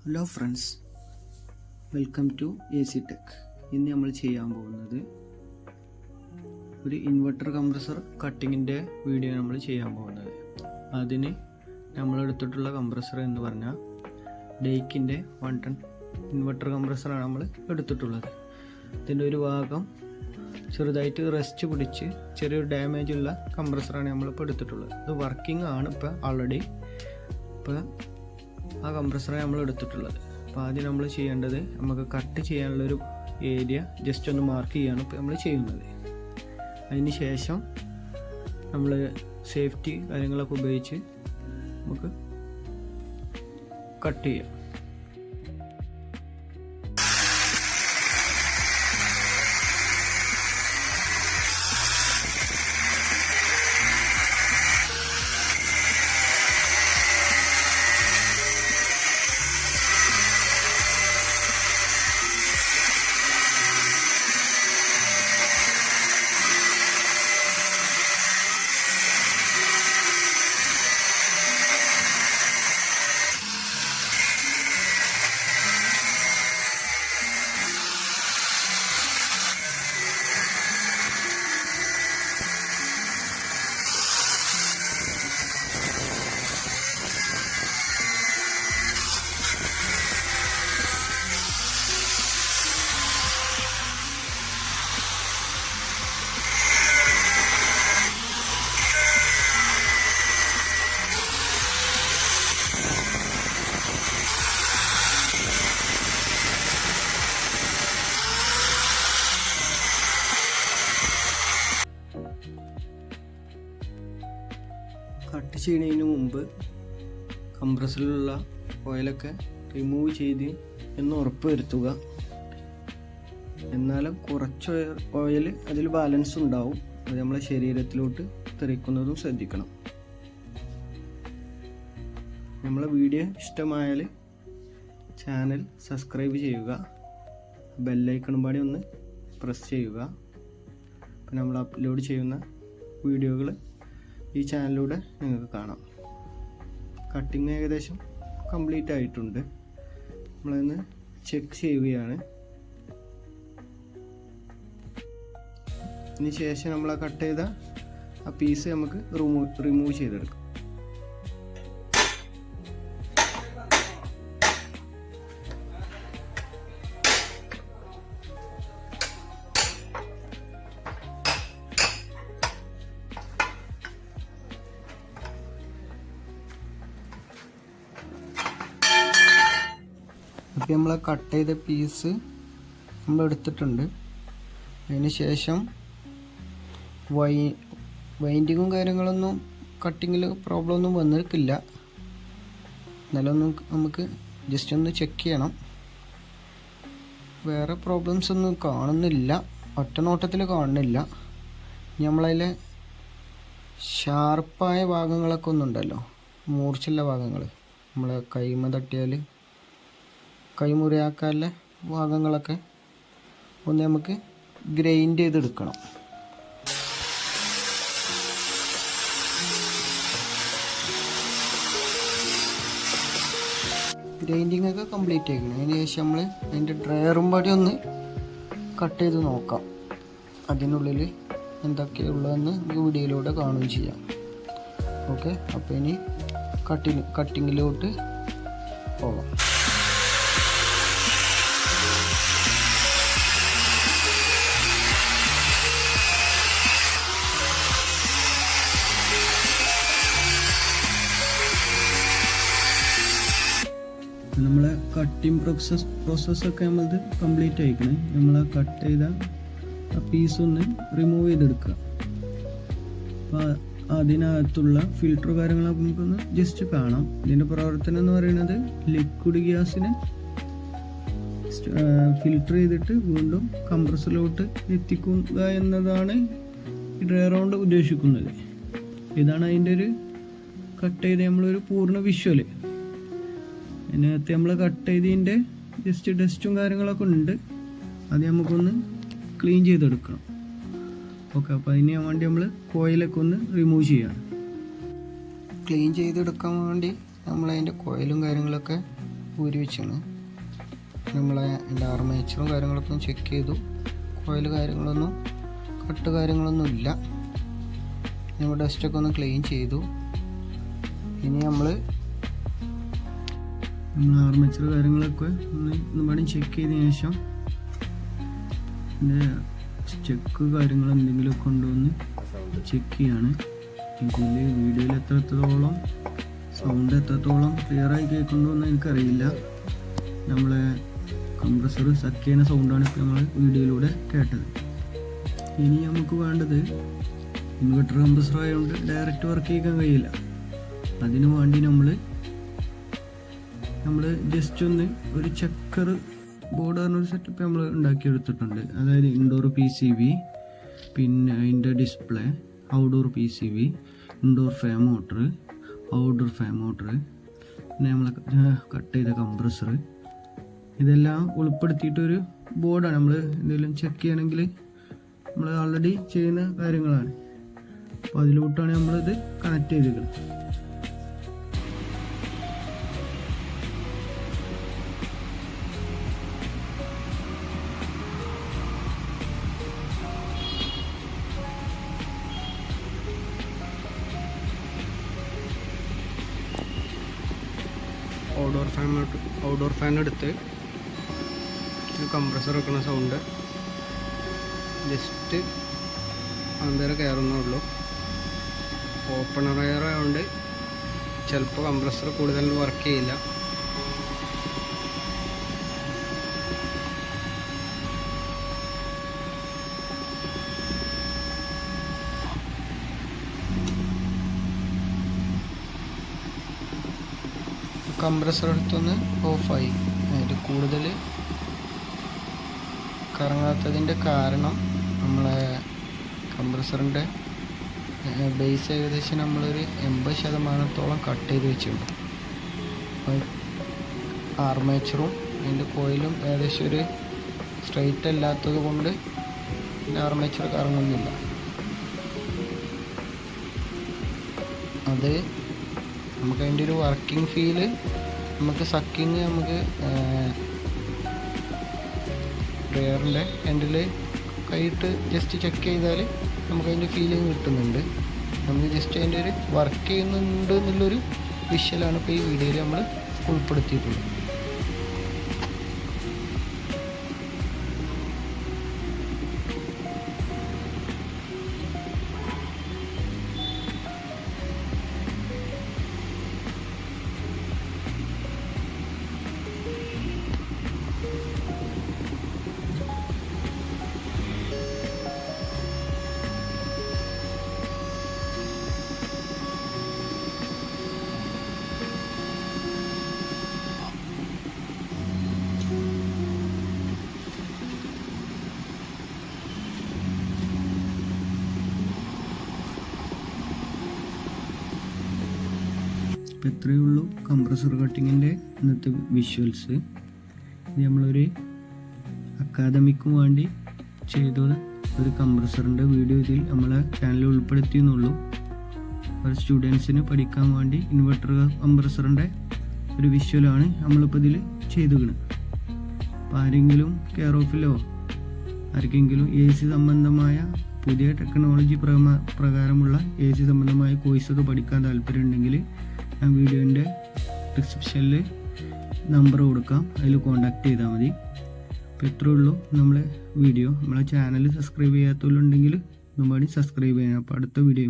Hello friends, welcome to AC Tech. ഇന്ന് നമ്മൾ ചെയ്യാൻ പോകുന്നത് ഒരു ഇൻവെർട്ടർ കംപ്രസർ കട്ടിങ്ങിൻ്റെ വീഡിയോ നമ്മൾ ചെയ്യാൻ പോകുന്നത്. അതിന് നമ്മളെടുത്തിട്ടുള്ള കംപ്രസർ എന്ന് പറഞ്ഞാൽ ഡേക്കിൻ്റെ 1 ടൺ ഇൻവെർട്ടർ കംപ്രസറാണ് നമ്മൾ എടുത്തിട്ടുള്ളത്. ഇതിൻ്റെ ഒരു ഭാഗം ചെറുതായിട്ട് റെസ്റ്റ് പിടിച്ച് ചെറിയൊരു ഡാമേജ് ഉള്ള കംപ്രസറാണ് നമ്മളിപ്പോൾ എടുത്തിട്ടുള്ളത്. ഇത് വർക്കിംഗ് ആണ് ഇപ്പോൾ ഓൾറെഡി. ഇപ്പോൾ ആ കംപ്രസറാണ് നമ്മൾ എടുത്തിട്ടുള്ളത്. അപ്പോൾ ആദ്യം നമ്മൾ ചെയ്യേണ്ടത് നമുക്ക് കട്ട് ചെയ്യാനുള്ളൊരു ഏരിയ ജസ്റ്റ് ഒന്ന് മാർക്ക് ചെയ്യുകയാണ് ഇപ്പോൾ നമ്മൾ ചെയ്യുന്നത്. അതിന് ശേഷം നമ്മൾ സേഫ്റ്റി കാര്യങ്ങളൊക്കെ ഉപയോഗിച്ച് നമുക്ക് കട്ട് ചെയ്യാം. കട്ട് ചെയ്യുന്നതിന് മുമ്പ് കംപ്രസറിലുള്ള ഓയിലൊക്കെ റിമൂവ് ചെയ്ത് എന്ന് ഉറപ്പ് വരുത്തുക. എന്നാലും കുറച്ച് ഓയിൽ അതിൽ ബാലൻസ് ഉണ്ടാവും. അത് നമ്മളെ ശരീരത്തിലോട്ട് തെറിക്കുന്നതും ശ്രദ്ധിക്കണം. നമ്മളെ വീഡിയോ ഇഷ്ടമായാൽ ചാനൽ സബ്സ്ക്രൈബ് ചെയ്യുക, ബെല്ലൈക്കണും പാടി ഒന്ന് പ്രസ് ചെയ്യുക. അപ്പോൾ നമ്മൾ അപ്ലോഡ് ചെയ്യുന്ന വീഡിയോകൾ ഈ ചാനലിലൂടെ നിങ്ങൾക്ക് കാണാം. കട്ടിങ് ഏകദേശം കംപ്ലീറ്റ് ആയിട്ടുണ്ട്. നമ്മളൊന്ന് ചെക്ക് ചെയ്യുകയാണ്. ഇതിന് ശേഷം നമ്മൾ ആ കട്ട് ചെയ്ത ആ പീസ് നമുക്ക് റിമൂവ് ചെയ്തെടുക്കാം. അപ്പോൾ നമ്മൾ കട്ട് ചെയ്ത പീസ് നമ്മൾ എടുത്തിട്ടുണ്ട്. അതിന് ശേഷം വൈൻഡിങ്ങും കാര്യങ്ങളൊന്നും കട്ടിങ്ങിൽ പ്രോബ്ലം ഒന്നും വന്നിട്ടില്ല. എന്നാലും നമുക്ക് ജസ്റ്റ് ഒന്ന് ചെക്ക് ചെയ്യണം. വേറെ പ്രോബ്ലംസ് ഒന്നും കാണുന്നില്ല, ഒറ്റ നോട്ടത്തിൽ കാണുന്നില്ല. നമ്മളതിലെ ഷാർപ്പായ ഭാഗങ്ങളൊക്കെ ഒന്നുണ്ടല്ലോ, മൂർച്ചുള്ള ഭാഗങ്ങൾ, നമ്മളെ കൈമ തട്ടിയാൽ കൈമുറിയാക്കാനുള്ള ഭാഗങ്ങളൊക്കെ ഒന്ന് നമുക്ക് ഗ്രൈൻഡ് ചെയ്തെടുക്കണം. ഗ്രൈൻഡിങ് ഒക്കെ കംപ്ലീറ്റ് ആക്കണം. അതിന് ശേഷം നമ്മൾ അതിൻ്റെ ഡ്രയറും പാടി ഒന്ന് കട്ട് ചെയ്ത് നോക്കാം. അതിനുള്ളിൽ എന്തൊക്കെയുള്ളതെന്ന് വീഡിയോയിലൂടെ കാണുകയും ചെയ്യാം. ഓക്കെ, അപ്പോൾ ഇനി കട്ടിങ്ങിലോട്ട് പോകാം. നമ്മളെ കട്ടിങ് പ്രോസസ്സൊക്കെ നമ്മളത് കംപ്ലീറ്റ് ആയിക്കണേ. നമ്മൾ കട്ട് ചെയ്ത ആ പീസ് ഒന്ന് റിമൂവ് ചെയ്തെടുക്കുക. അപ്പോൾ അതിനകത്തുള്ള ഫിൽറ്റർ കാര്യങ്ങളൊക്കെ നമുക്കൊന്ന് ജസ്റ്റ് കാണാം. ഇതിൻ്റെ പ്രവർത്തനം എന്ന് പറയുന്നത് ലിക്വിഡ് ഗ്യാസിനെ ഫിൽറ്റർ ചെയ്തിട്ട് വീണ്ടും കംപ്രസറിലോട്ട് എത്തിക്കുക എന്നതാണ് ഈ ഡ്രയർ കൊണ്ട് ഉദ്ദേശിക്കുന്നത്. ഇതാണ് അതിൻ്റെ ഒരു കട്ട് ചെയ്ത് നമ്മളൊരു പൂർണ്ണ വിഷ്വൽ. അതിനകത്ത് നമ്മൾ കട്ട് ചെയ്തതിൻ്റെ ജസ്റ്റ് ഡസ്റ്റും കാര്യങ്ങളൊക്കെ ഉണ്ട്. അത് നമുക്കൊന്ന് ക്ലീൻ ചെയ്തെടുക്കണം. ഓക്കെ, അപ്പോൾ അതിന് വേണ്ടി നമ്മൾ കോയിലൊക്കെ ഒന്ന് റിമൂവ് ചെയ്യണം. ക്ലീൻ ചെയ്തെടുക്കാൻ വേണ്ടി നമ്മൾ അതിൻ്റെ കോയിലും കാര്യങ്ങളൊക്കെ ഊരി വെച്ചാണ്. നമ്മളെ എല്ലാ ആർമേച്ചറും കാര്യങ്ങളൊക്കെ ചെക്ക് ചെയ്തു. കോയിൽ കാര്യങ്ങളൊന്നും കട്ട് കാര്യങ്ങളൊന്നും ഇല്ല. നമ്മൾ ഡസ്റ്റൊക്കെ ഒന്ന് ക്ലീൻ ചെയ്തു. ഇനി നമ്മൾ ആർമേച്ചർ കാര്യങ്ങളൊക്കെ ഒന്ന് ചെക്ക് ചെയ്തതിന് ശേഷം ഇതിൻ്റെ ചെക്ക് കാര്യങ്ങൾ എന്തെങ്കിലുമൊക്കെ ഉണ്ടോ എന്ന് ചെക്ക് ചെയ്യാണ്. ഇതിൽ വീഡിയോയിൽ എത്രത്തോളം സൗണ്ട് എത്രത്തോളം ക്ലിയറായി കേൾക്കുന്നുണ്ടോ എന്ന് എനിക്കറിയില്ല. നമ്മളെ കംപ്രസർ സക്ക് ചെയ്യുന്ന സൗണ്ടാണ് ഇപ്പോൾ നമ്മൾ വീഡിയോയിലൂടെ കേട്ടത്. ഇനി നമുക്ക് വേണ്ടത് ഇൻവെർട്ടർ കംപ്രസർ ആയതുകൊണ്ട് ഡയറക്റ്റ് വർക്ക് ചെയ്യാൻ കഴിയില്ല. അതിനു വേണ്ടി നമ്മൾ ജസ്റ്റ് ഒന്ന് ഒരു ചക്കർ ബോർഡ് പറഞ്ഞൊരു സെറ്റപ്പ് നമ്മൾ ഉണ്ടാക്കിയെടുത്തിട്ടുണ്ട്. അതായത് ഇൻഡോർ PCB, പിന്നെ അതിൻ്റെ display, outdoor PCB, indoor fan motor, outdoor fan motor, പിന്നെ നമ്മൾ കട്ട് ചെയ്ത കംപ്രസർ, ഇതെല്ലാം ഉൾപ്പെടുത്തിയിട്ടൊരു ബോർഡാണ്. നമ്മൾ എന്തെങ്കിലും ചെക്ക് ചെയ്യണമെങ്കിൽ നമ്മൾ ഓൾറെഡി ചെയ്യുന്ന കാര്യങ്ങളാണ്. അപ്പോൾ അതിലോട്ടാണ് നമ്മളിത് കണക്ട് ചെയ്തിരിക്കുന്നത്. ഔട്ട്ഡോർ ഫാൻ എടുത്ത് കംപ്രസർ വെക്കുന്ന സൗണ്ട് ജസ്റ്റ് അന്നേരം കയറുന്നുള്ളൂ. ഓപ്പണർ എയർ ആയതുകൊണ്ട് ചിലപ്പോൾ കംപ്രസർ കൂടുതൽ വർക്ക് ചെയ്യില്ല. കംപ്രസർ എടുത്തൊന്ന് ഓഫായി. അതിൽ കൂടുതൽ കറങ്ങാത്തതിൻ്റെ കാരണം നമ്മളെ കംപ്രസറിൻ്റെ ബേസ് ഏകദേശം നമ്മളൊരു 80% കട്ട് ചെയ്ത് വെച്ചിട്ടുണ്ട്. ആർമേച്ചറും അതിൻ്റെ കോയിലും ഏകദേശം ഒരു സ്ട്രെയിറ്റ് അല്ലാത്തത് കൊണ്ട് ആർമേച്ചർ കറങ്ങുന്നില്ല. അത് നമുക്ക് അതിൻ്റെ ഒരു വർക്കിംഗ് ഫീല്, നമുക്ക് സക്കിങ്, നമുക്ക് ഡ്രയറിൻ്റെ എൻഡിൽ കൈയിട്ട് ജസ്റ്റ് ചെക്ക് ചെയ്താൽ നമുക്ക് അതിൻ്റെ ഫീലിംഗ് കിട്ടുന്നുണ്ട്. നമുക്ക് ജസ്റ്റ് അതിൻ്റെ ഒരു വർക്ക് ചെയ്യുന്നുണ്ട് എന്നുള്ളൊരു വിഷ്വലാണ് ഇപ്പോൾ ഈ വീഡിയോയിൽ നമ്മൾ ഉൾപ്പെടുത്തിയിട്ടുള്ളത്. അപ്പോൾ ഇത്രയേ ഉള്ളൂ കംപ്രസർ കട്ടിങ്ങിൻ്റെ ഇന്നത്തെ വിഷ്വൽസ്. ഇത് നമ്മളൊരു അക്കാദമിക്ക് വേണ്ടി ചെയ്ത ഒരു കംപ്രസറിൻ്റെ വീഡിയോ ഇതിൽ നമ്മളെ ചാനലിൽ ഉൾപ്പെടുത്തിയെന്നുള്ളൂ. ഒരു സ്റ്റുഡൻസിന് പഠിക്കാൻ വേണ്ടി ഇൻവെർട്ടർ കംപ്രസറിൻ്റെ ഒരു വിഷ്വലാണ് നമ്മളിപ്പോൾ ഇതിൽ ചെയ്തിരിക്കുന്നത്. അപ്പോൾ ആരെങ്കിലും കെയർ ഓഫിലോ ആർക്കെങ്കിലും AC സംബന്ധമായ പുതിയ ടെക്നോളജി പ്രകാരമുള്ള AC സംബന്ധമായ കോഴ്സൊക്കെ പഠിക്കാൻ താല്പര്യമുണ്ടെങ്കിൽ ഞാൻ വീഡിയോൻ്റെ ഡിസ്ക്രിപ്ഷനിൽ നമ്പർ കൊടുക്കാം, അതിൽ കോൺടാക്ട് ചെയ്താൽ മതി. അപ്പോൾ ഇത്രയേ ഉള്ളൂ നമ്മളെ വീഡിയോ. നമ്മളെ ചാനൽ സബ്സ്ക്രൈബ് ചെയ്യാത്തവരുണ്ടെങ്കിൽ ഒന്നുകൂടി സബ്സ്ക്രൈബ് ചെയ്യണം. അപ്പോൾ അടുത്ത വീഡിയോ